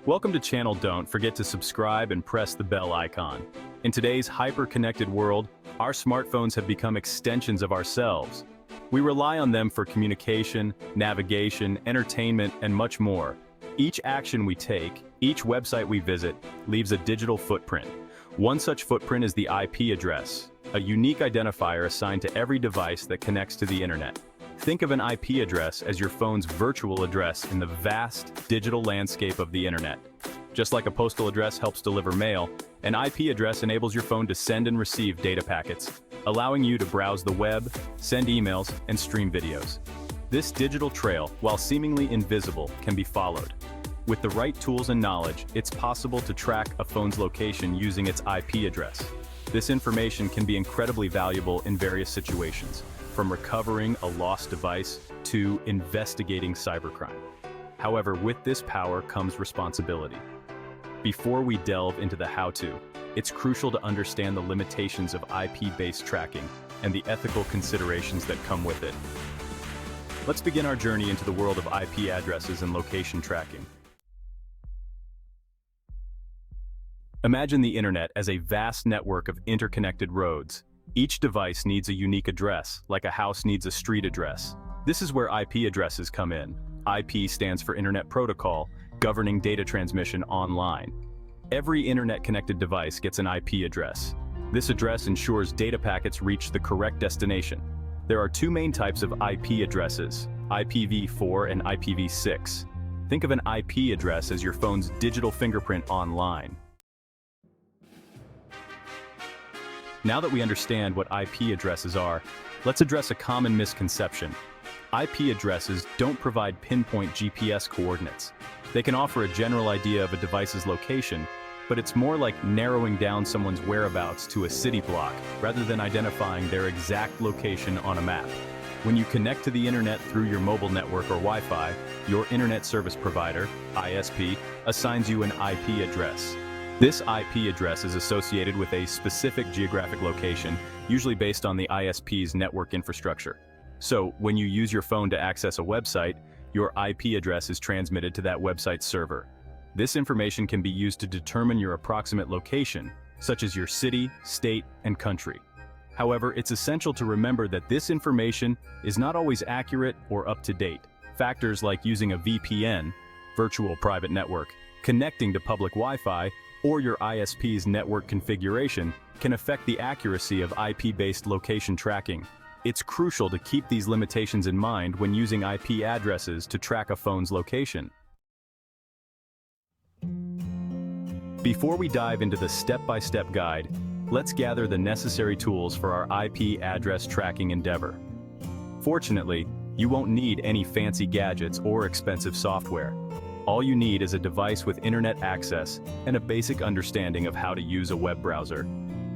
Welcome to Channel. Don't forget to subscribe and press the bell icon. In today's hyper-connected world, our smartphones have become extensions of ourselves. We rely on them for communication, navigation, entertainment, and much more. Each action we take, each website we visit, leaves a digital footprint. One such footprint is the IP address, a unique identifier assigned to every device that connects to the internet. Think of an IP address as your phone's virtual address in the vast digital landscape of the internet. Just like a postal address helps deliver mail, an IP address enables your phone to send and receive data packets, allowing you to browse the web, send emails, and stream videos. This digital trail, while seemingly invisible, can be followed. With the right tools and knowledge, it's possible to track a phone's location using its IP address. This information can be incredibly valuable in various situations, from recovering a lost device to investigating cybercrime. However, with this power comes responsibility. Before we delve into the how-to, it's crucial to understand the limitations of IP-based tracking and the ethical considerations that come with it. Let's begin our journey into the world of IP addresses and location tracking. Imagine the internet as a vast network of interconnected roads. Each device needs a unique address, like a house needs a street address. This is where IP addresses come in. IP stands for Internet Protocol, governing data transmission online. Every internet-connected device gets an IP address. This address ensures data packets reach the correct destination. There are two main types of IP addresses, IPv4 and IPv6. Think of an IP address as your phone's digital fingerprint online. Now that we understand what IP addresses are, let's address a common misconception. IP addresses don't provide pinpoint GPS coordinates. They can offer a general idea of a device's location, but it's more like narrowing down someone's whereabouts to a city block, rather than identifying their exact location on a map. When you connect to the internet through your mobile network or Wi-Fi, your internet service provider, ISP, assigns you an IP address. This IP address is associated with a specific geographic location, usually based on the ISP's network infrastructure. So, when you use your phone to access a website, your IP address is transmitted to that website's server. This information can be used to determine your approximate location, such as your city, state, and country. However, it's essential to remember that this information is not always accurate or up to date. Factors like using a VPN, virtual private network, connecting to public Wi-Fi, or your ISP's network configuration can affect the accuracy of IP-based location tracking. It's crucial to keep these limitations in mind when using IP addresses to track a phone's location. Before we dive into the step-by-step guide, let's gather the necessary tools for our IP address tracking endeavor. Fortunately, you won't need any fancy gadgets or expensive software. All you need is a device with internet access and a basic understanding of how to use a web browser.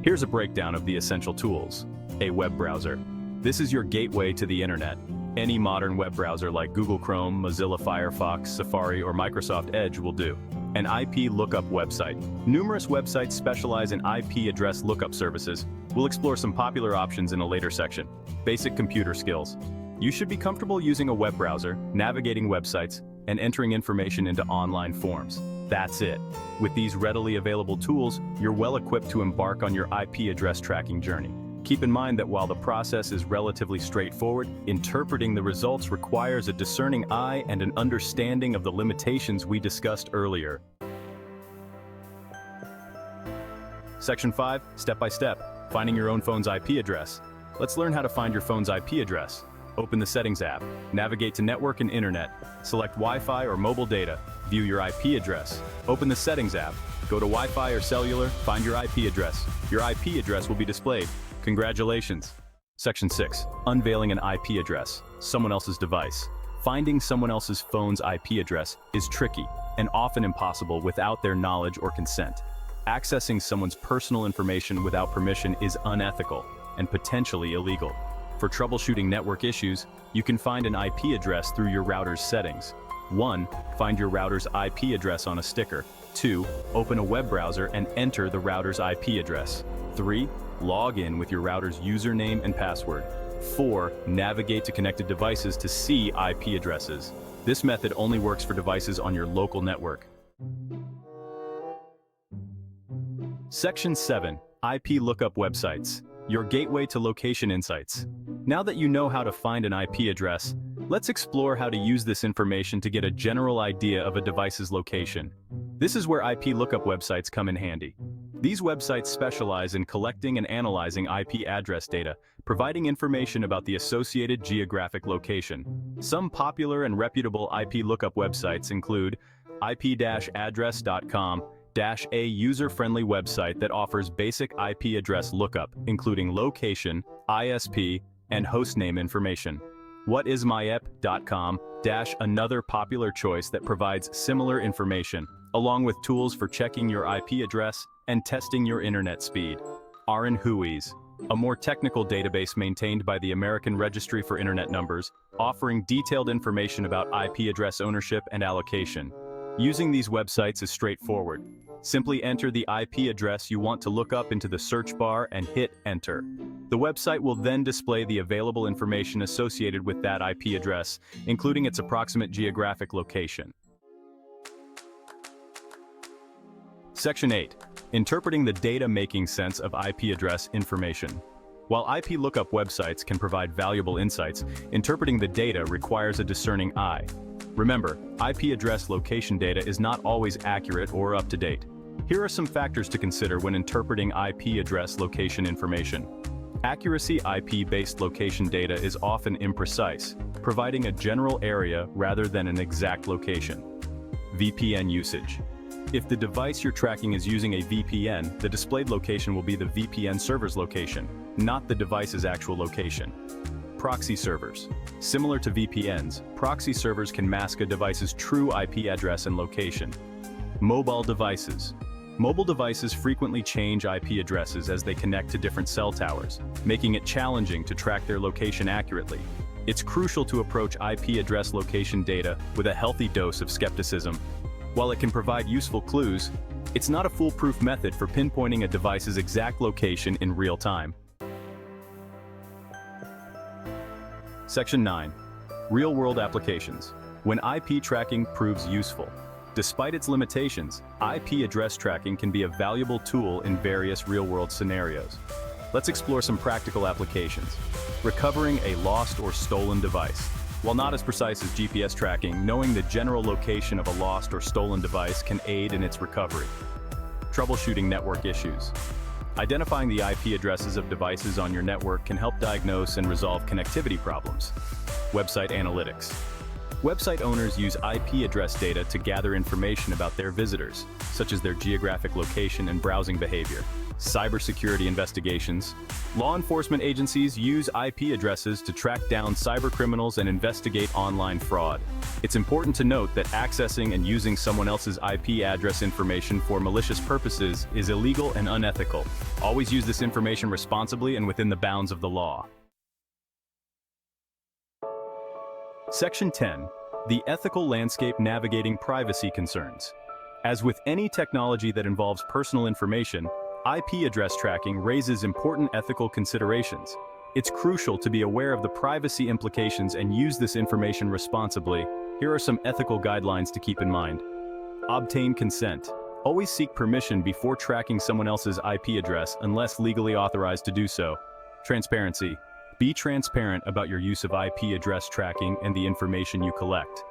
Here's a breakdown of the essential tools. A web browser. This is your gateway to the internet. Any modern web browser like Google Chrome, Mozilla Firefox, Safari, or Microsoft Edge will do. An IP lookup website. Numerous websites specialize in IP address lookup services. We'll explore some popular options in a later section. Basic computer skills. You should be comfortable using a web browser, navigating websites, and entering information into online forms. That's it. With these readily available tools, you're well equipped to embark on your IP address tracking journey. Keep in mind that while the process is relatively straightforward, interpreting the results requires a discerning eye and an understanding of the limitations we discussed earlier. Section 5, Step by Step, Finding Your Own Phone's IP Address. Let's learn how to find your phone's IP address. Open the Settings app, navigate to Network and Internet, select Wi-Fi or mobile data, view your IP address. Open the Settings app, go to Wi-Fi or Cellular, find your IP address. Your IP address will be displayed. Congratulations! Section 6. Unveiling an IP address, someone else's device. Finding someone else's phone's IP address is tricky and often impossible without their knowledge or consent. Accessing someone's personal information without permission is unethical and potentially illegal. For troubleshooting network issues, you can find an IP address through your router's settings. 1. Find your router's IP address on a sticker. 2. Open a web browser and enter the router's IP address. 3. Log in with your router's username and password. 4. Navigate to connected devices to see IP addresses. This method only works for devices on your local network. Section 7. IP Lookup Websites. Your gateway to location insights. Now that you know how to find an IP address, let's explore how to use this information to get a general idea of a device's location. This is where IP lookup websites come in handy. These websites specialize in collecting and analyzing IP address data, providing information about the associated geographic location. Some popular and reputable IP lookup websites include ip-address.com, a user-friendly website that offers basic IP address lookup, including location, ISP, and hostname information. Whatismyep.com, another popular choice that provides similar information, along with tools for checking your IP address and testing your internet speed. RNWhois, a more technical database maintained by the American Registry for Internet Numbers, offering detailed information about IP address ownership and allocation. Using these websites is straightforward. Simply enter the IP address you want to look up into the search bar and hit enter. The website will then display the available information associated with that IP address, including its approximate geographic location. Section 8. Interpreting the data making sense of IP address information. While IP lookup websites can provide valuable insights, interpreting the data requires a discerning eye. Remember, IP address location data is not always accurate or up to date. Here are some factors to consider when interpreting IP address location information. Accuracy. IP-based location data is often imprecise, providing a general area rather than an exact location. VPN usage. If the device you're tracking is using a VPN, the displayed location will be the VPN server's location, not the device's actual location. Proxy servers. Similar to VPNs, proxy servers can mask a device's true IP address and location. Mobile devices. Mobile devices frequently change IP addresses as they connect to different cell towers, making it challenging to track their location accurately. It's crucial to approach IP address location data with a healthy dose of skepticism. While it can provide useful clues, it's not a foolproof method for pinpointing a device's exact location in real time. Section 9. Real-world applications. When IP tracking proves useful. Despite its limitations, IP address tracking can be a valuable tool in various real-world scenarios. Let's explore some practical applications. Recovering a lost or stolen device. While not as precise as GPS tracking, knowing the general location of a lost or stolen device can aid in its recovery. Troubleshooting network issues. Identifying the IP addresses of devices on your network can help diagnose and resolve connectivity problems. Website analytics. Website owners use IP address data to gather information about their visitors, such as their geographic location and browsing behavior. Cybersecurity investigations. Law enforcement agencies use IP addresses to track down cybercriminals and investigate online fraud. It's important to note that accessing and using someone else's IP address information for malicious purposes is illegal and unethical. Always use this information responsibly and within the bounds of the law. Section 10. The ethical landscape navigating privacy concerns. As with any technology that involves personal information, IP address tracking raises important ethical considerations. It's crucial to be aware of the privacy implications and use this information responsibly. Here are some ethical guidelines to keep in mind. Obtain consent. Always seek permission before tracking someone else's IP address unless legally authorized to do so. Transparency. Be transparent about your use of IP address tracking and the information you collect.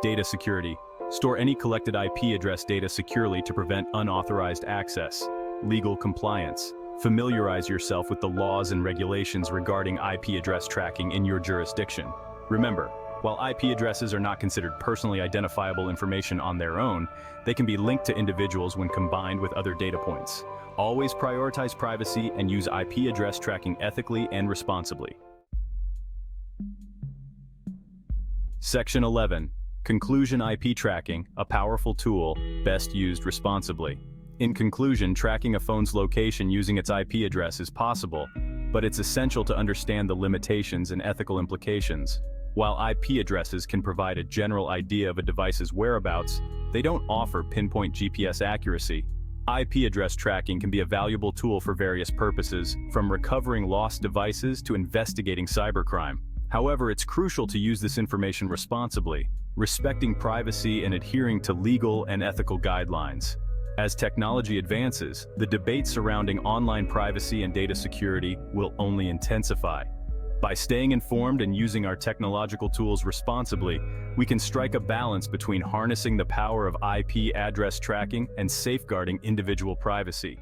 Data security. Store any collected IP address data securely to prevent unauthorized access. Legal compliance. Familiarize yourself with the laws and regulations regarding IP address tracking in your jurisdiction. Remember, while IP addresses are not considered personally identifiable information on their own, they can be linked to individuals when combined with other data points. Always prioritize privacy and use IP address tracking ethically and responsibly. Section 11. Conclusion. IP tracking, a powerful tool, best used responsibly. In conclusion, tracking a phone's location using its IP address is possible, but it's essential to understand the limitations and ethical implications. While IP addresses can provide a general idea of a device's whereabouts, they don't offer pinpoint GPS accuracy. IP address tracking can be a valuable tool for various purposes, from recovering lost devices to investigating cybercrime. However, it's crucial to use this information responsibly. respecting privacy and adhering to legal and ethical guidelines. As technology advances, the debate surrounding online privacy and data security will only intensify. By staying informed and using our technological tools responsibly, we can strike a balance between harnessing the power of IP address tracking and safeguarding individual privacy.